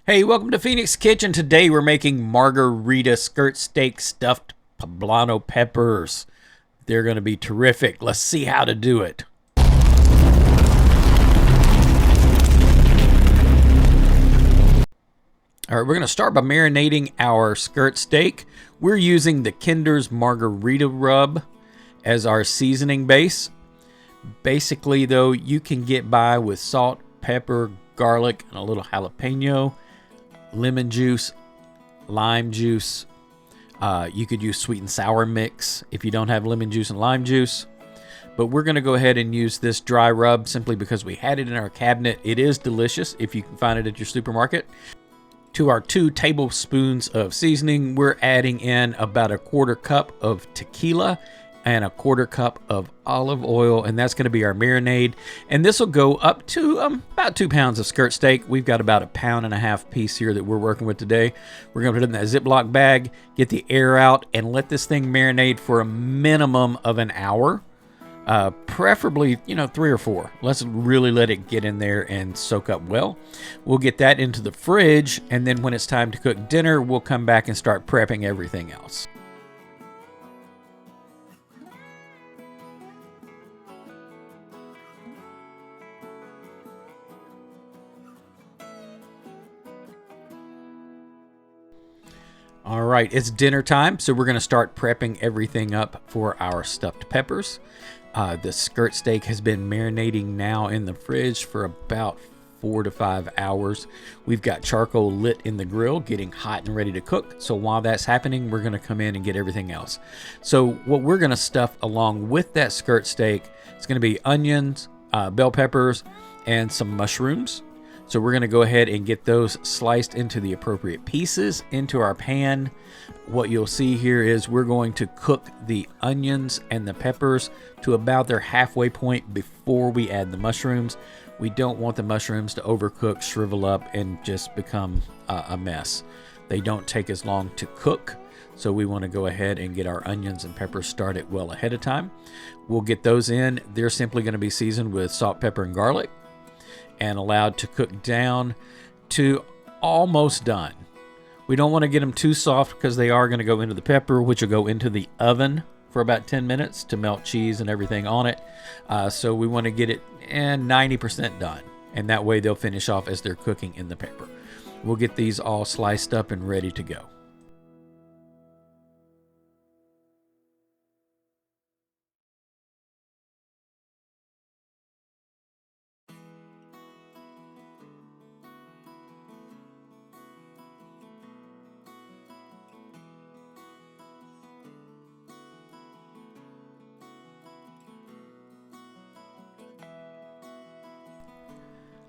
Hey, welcome to Phoenix Kitchen. Today we're making margarita skirt steak stuffed poblano peppers. They're going to be terrific. Let's see how to do it. All right, we're going to start by marinating our skirt steak. We're using the Kinder's Margarita Rub as our seasoning base. Basically, though, you can get by with salt, pepper, garlic, and a little jalapeno, lemon juice, lime juice. You could use sweet and sour mix if you don't have lemon juice and lime juice. But we're going to go ahead and use this dry rub simply because we had it in our cabinet. It is delicious if you can find it at your supermarket. To our 2 tablespoons of seasoning, we're adding in about a 1/4 cup of tequila and a 1/4 cup of olive oil, and that's going to be our marinade. And this will go up to about 2 pounds of skirt steak. We've got about 1.5 pound piece here that we're working with today. We're going to put it in that Ziploc bag, get the air out, and let this thing marinate for a minimum of an hour. Preferably, 3 or 4. Let's really let it get in there and soak up well. We'll get that into the fridge, and then when it's time to cook dinner, we'll come back and start prepping everything else. All right, it's dinner time, so we're going to start prepping everything up for our stuffed peppers. The skirt steak has been marinating now in the fridge for about 4 to 5 hours. We've got charcoal lit in the grill, getting hot and ready to cook. So while that's happening, we're going to come in and get everything else. So what we're going to stuff along with that skirt steak is going to be onions, bell peppers, and some mushrooms. So we're going to go ahead and get those sliced into the appropriate pieces into our pan. What you'll see here is we're going to cook the onions and the peppers to about their halfway point before we add the mushrooms. We don't want the mushrooms to overcook, shrivel up, and just become a mess. They don't take as long to cook, so we want to go ahead and get our onions and peppers started well ahead of time. We'll get those in. They're simply going to be seasoned with salt, pepper, and garlic, and allowed to cook down to almost done. We don't want to get them too soft because they are going to go into the pepper, which will go into the oven for about 10 minutes to melt cheese and everything on it. So we want to get it 90% done, and that way they'll finish off as they're cooking in the pepper. We'll get these all sliced up and ready to go.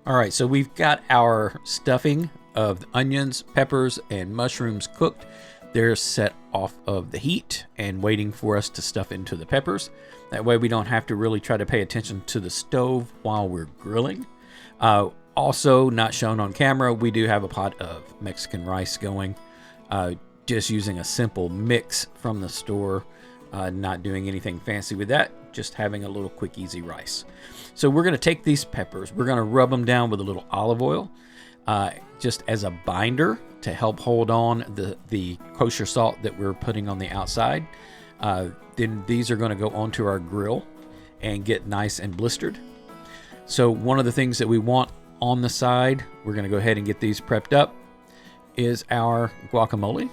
All right, so we've got our stuffing of onions, peppers, and mushrooms cooked. They're set off of the heat and waiting for us to stuff into the peppers. That way we don't have to really try to pay attention to the stove while we're grilling. Also, not shown on camera, we do have a pot of Mexican rice going. Just using a simple mix from the store. Not doing anything fancy with that, just having a little quick, easy rice. So we're going to take these peppers, we're going to rub them down with a little olive oil, just as a binder to help hold on the kosher salt that we're putting on the outside. Then these are going to go onto our grill and get nice and blistered. So one of the things that we want on the side, we're going to go ahead and get these prepped up, is our guacamole.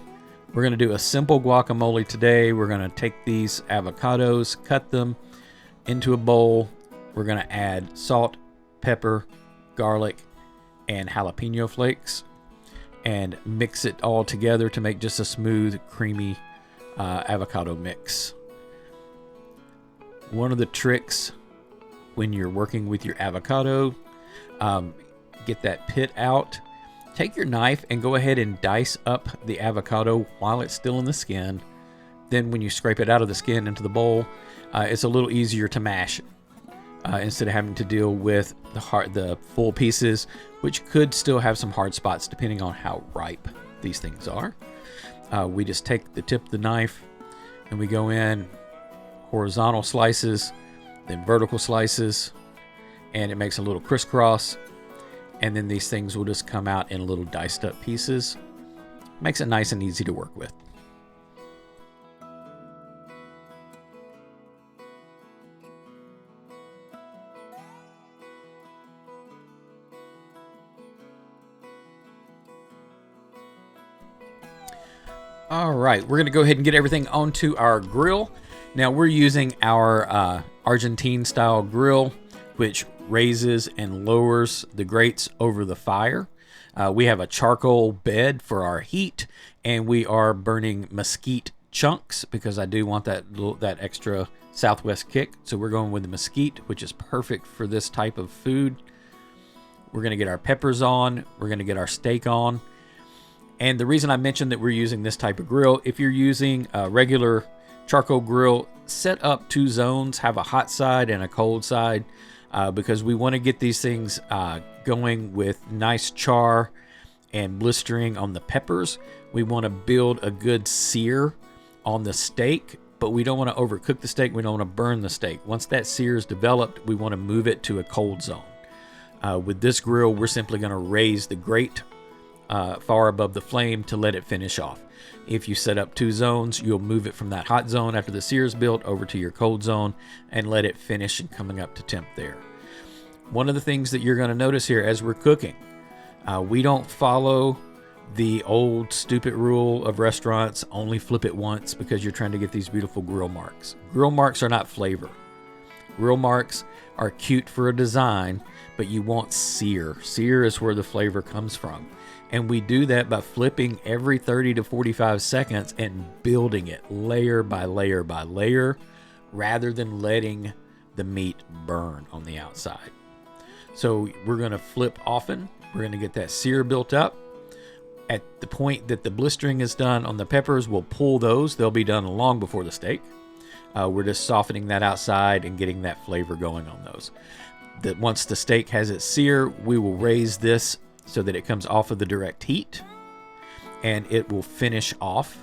We're going to do a simple guacamole today. We're going to take these avocados, cut them into a bowl. We're going to add salt, pepper, garlic, and jalapeno flakes and mix it all together to make just a smooth, creamy avocado mix. One of the tricks when you're working with your avocado, get that pit out. Take your knife and go ahead and dice up the avocado while it's still in the skin. Then when you scrape it out of the skin into the bowl, it's a little easier to mash instead of having to deal with the full pieces, which could still have some hard spots depending on how ripe these things are. We just take the tip of the knife and we go in horizontal slices, then vertical slices, and it makes a little crisscross. and then these things will just come out in little diced up pieces. Makes it nice and easy to work with. All right, we're going to go ahead and get everything onto our grill. Now we're using our Argentine style grill, which raises and lowers the grates over the fire. We have a charcoal bed for our heat, and we are burning mesquite chunks because I do want that extra Southwest kick. So we're going with the mesquite, which is perfect for this type of food. We're going to get our peppers on. We're going to get our steak on. And the reason I mentioned that we're using this type of grill, if you're using a regular charcoal grill, set up 2 zones, have a hot side and a cold side, because we want to get these things going with nice char and blistering on the peppers. We want to build a good sear on the steak, but we don't want to overcook the steak. We don't want to burn the steak. Once that sear is developed, we want to move it to a cold zone. With this grill, we're simply going to raise the grate far above the flame to let it finish off. If you set up 2 zones, you'll move it from that hot zone after the sear is built over to your cold zone and let it finish and coming up to temp there. One of the things that you're going to notice here as we're cooking, we don't follow the old stupid rule of restaurants, only flip it once because you're trying to get these beautiful grill marks. Grill marks are not flavor. Grill marks are cute for a design, but you want sear. Sear is where the flavor comes from. And we do that by flipping every 30 to 45 seconds and building it layer by layer by layer, rather than letting the meat burn on the outside. So we're going to flip often. We're going to get that sear built up. At the point that the blistering is done on the peppers, we'll pull those. They'll be done long before the steak. We're just softening that outside and getting that flavor going on those. That once the steak has its sear, we will raise this so that it comes off of the direct heat, and it will finish off,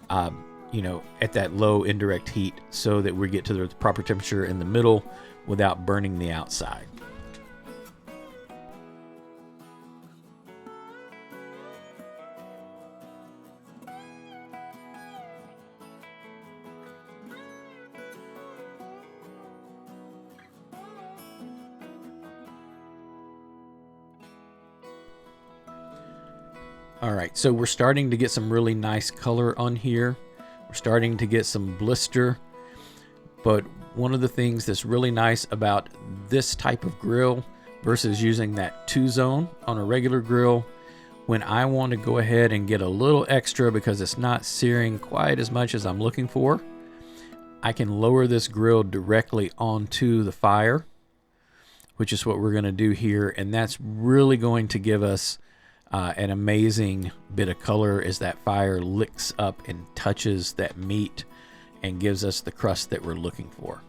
at that low indirect heat, so that we get to the proper temperature in the middle without burning the outside. All right, so we're starting to get some really nice color on here. We're starting to get some blister. But one of the things that's really nice about this type of grill versus using that 2 zone on a regular grill, when I want to go ahead and get a little extra because it's not searing quite as much as I'm looking for, I can lower this grill directly onto the fire, which is what we're going to do here. And that's really going to give us an amazing bit of color as that fire licks up and touches that meat and gives us the crust that we're looking for.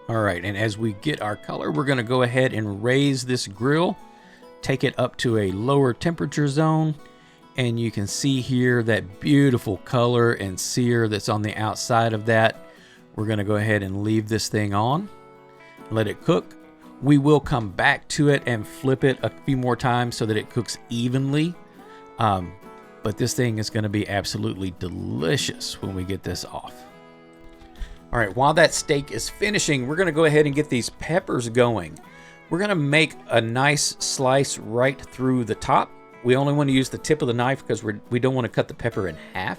All right, and as we get our color, we're going to go ahead and raise this grill, take it up to a lower temperature zone, and you can see here that beautiful color and sear that's on the outside of that. We're going to go ahead and leave this thing on, let it cook. We will come back to it and flip it a few more times so that it cooks evenly. But this thing is going to be absolutely delicious when we get this off. All right, while that steak is finishing, we're going to go ahead and get these peppers going. We're going to make a nice slice right through the top. We only want to use the tip of the knife because we don't want to cut the pepper in half,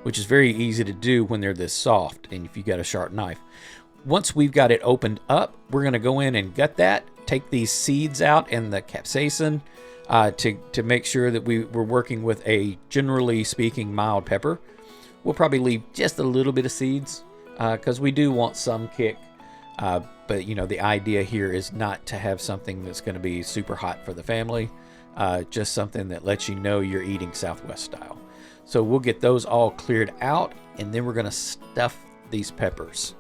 which is very easy to do when they're this soft and if you got a sharp knife. Once we've got it opened up, we're going to go in and gut that, take these seeds out and the capsaicin to make sure that we're working with a, generally speaking, mild pepper. We'll probably leave just a little bit of seeds because we do want some kick. But, you know, the idea here is not to have something that's going to be super hot for the family, just something that lets you know you're eating Southwest style. So we'll get those all cleared out, and then we're going to stuff these peppers.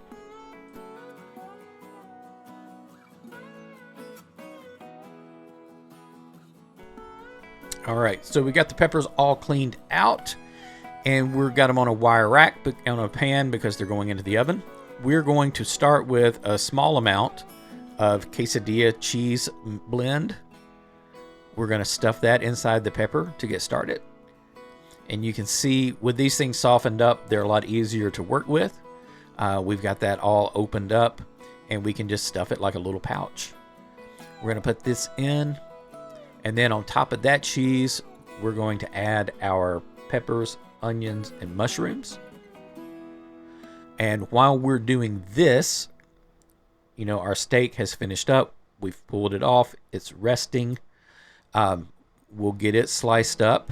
All right, so we got the peppers all cleaned out, and we've got them on a wire rack on a pan because they're going into the oven. We're going to start with a small amount of quesadilla cheese blend. We're going to stuff that inside the pepper to get started. And you can see with these things softened up, they're a lot easier to work with. We've got that all opened up, and we can just stuff it like a little pouch. We're going to put this in, and then on top of that cheese, we're going to add our peppers, onions, and mushrooms. And while we're doing this, you know, our steak has finished up. We've pulled it off. It's resting. We'll get it sliced up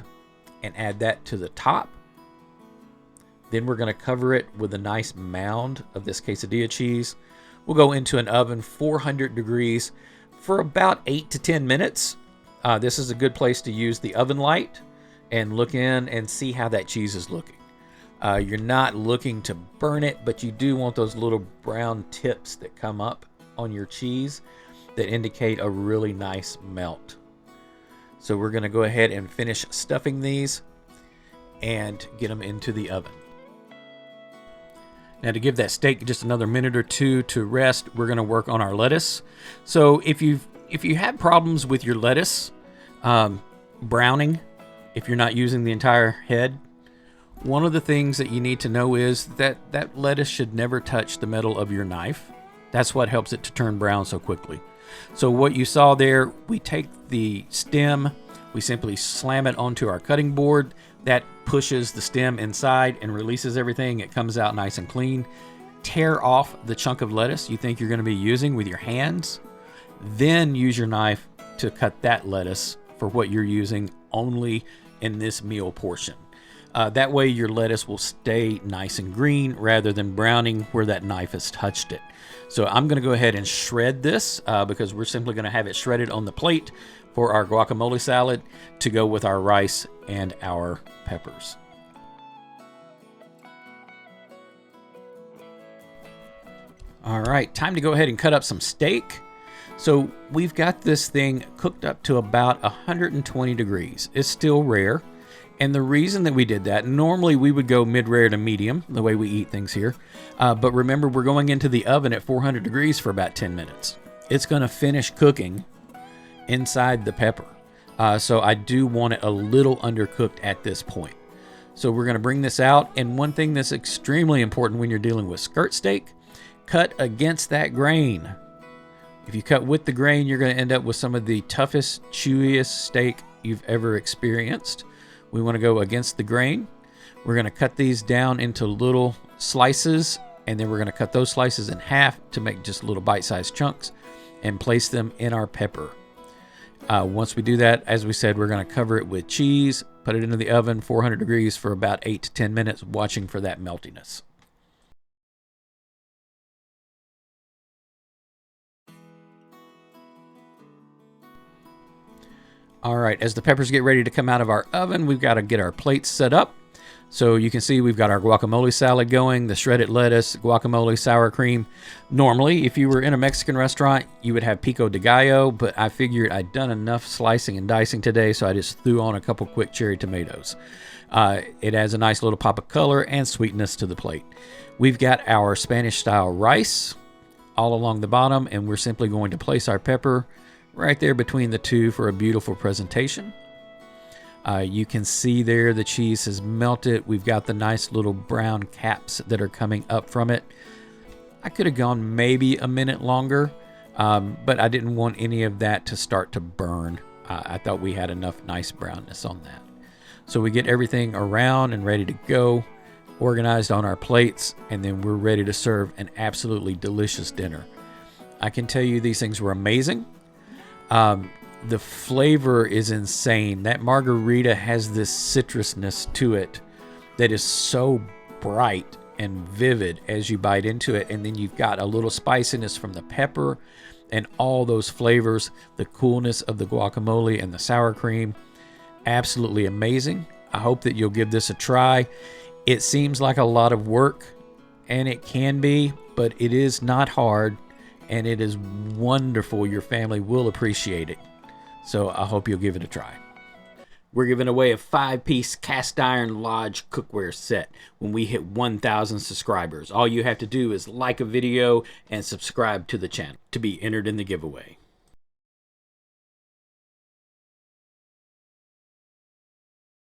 and add that to the top. Then we're going to cover it with a nice mound of this quesadilla cheese. We'll go into an oven 400 degrees for about 8 to 10 minutes. This is a good place to use the oven light and look in and see how that cheese is looking. You're not looking to burn it, but you do want those little brown tips that come up on your cheese that indicate a really nice melt. So we're going to go ahead and finish stuffing these and get them into the oven. Now, to give that steak just another minute or two to rest, we're going to work on our lettuce. So if you have problems with your lettuce browning, if you're not using the entire head, one of the things that you need to know is that that lettuce should never touch the metal of your knife. That's what helps it to turn brown so quickly. So what you saw there, we take the stem, we simply slam it onto our cutting board. That pushes the stem inside and releases everything. It comes out nice and clean. Tear off the chunk of lettuce you think you're going to be using with your hands. Then use your knife to cut that lettuce for what you're using only in this meal portion. That way your lettuce will stay nice and green rather than browning where that knife has touched it. So I'm going to go ahead and shred this because we're simply going to have it shredded on the plate for our guacamole salad to go with our rice and our peppers. All right, time to go ahead and cut up some steak. So we've got this thing cooked up to about 120 degrees. It's still rare. And the reason that we did that, normally we would go mid-rare to medium, the way we eat things here. But remember, we're going into the oven at 400 degrees for about 10 minutes. It's going to finish cooking inside the pepper. So I do want it a little undercooked at this point. So we're going to bring this out. And one thing that's extremely important when you're dealing with skirt steak, cut against that grain. If you cut with the grain, you're going to end up with some of the toughest, chewiest steak you've ever experienced. We want to go against the grain. We're going to cut these down into little slices, and then we're going to cut those slices in half to make just little bite-sized chunks and place them in our pepper. Once we do that, as we said, we're going to cover it with cheese, put it into the oven, 400 degrees for about 8 to 10 minutes, watching for that meltiness. All right, as the peppers get ready to come out of our oven, we've got to get our plates set up. So you can see we've got our guacamole salad going, the shredded lettuce, guacamole, sour cream. Normally, if you were in a Mexican restaurant, you would have pico de gallo, but I figured I'd done enough slicing and dicing today, so I just threw on a couple quick cherry tomatoes. It adds a nice little pop of color and sweetness to the plate. We've got our Spanish-style rice all along the bottom, and we're simply going to place our pepper right there between the two for a beautiful presentation. You can see there the cheese has melted. We've got the nice little brown caps that are coming up from it. I could have gone maybe a minute longer, but I didn't want any of that to start to burn. I thought we had enough nice brownness on that. So we get everything around and ready to go, organized on our plates, and then we're ready to serve an absolutely delicious dinner. I can tell you these things were amazing. The flavor is insane. That margarita has this citrusness to it that is so bright and vivid as you bite into it. And then you've got a little spiciness from the pepper and all those flavors, the coolness of the guacamole and the sour cream. Absolutely amazing. I hope that you'll give this a try. It seems like a lot of work, and it can be, but it is not hard, and it is wonderful. Your family will appreciate it. So I hope you'll give it a try. We're giving away a 5-piece cast iron lodge cookware set when we hit 1,000 subscribers. All you have to do is like a video and subscribe to the channel to be entered in the giveaway.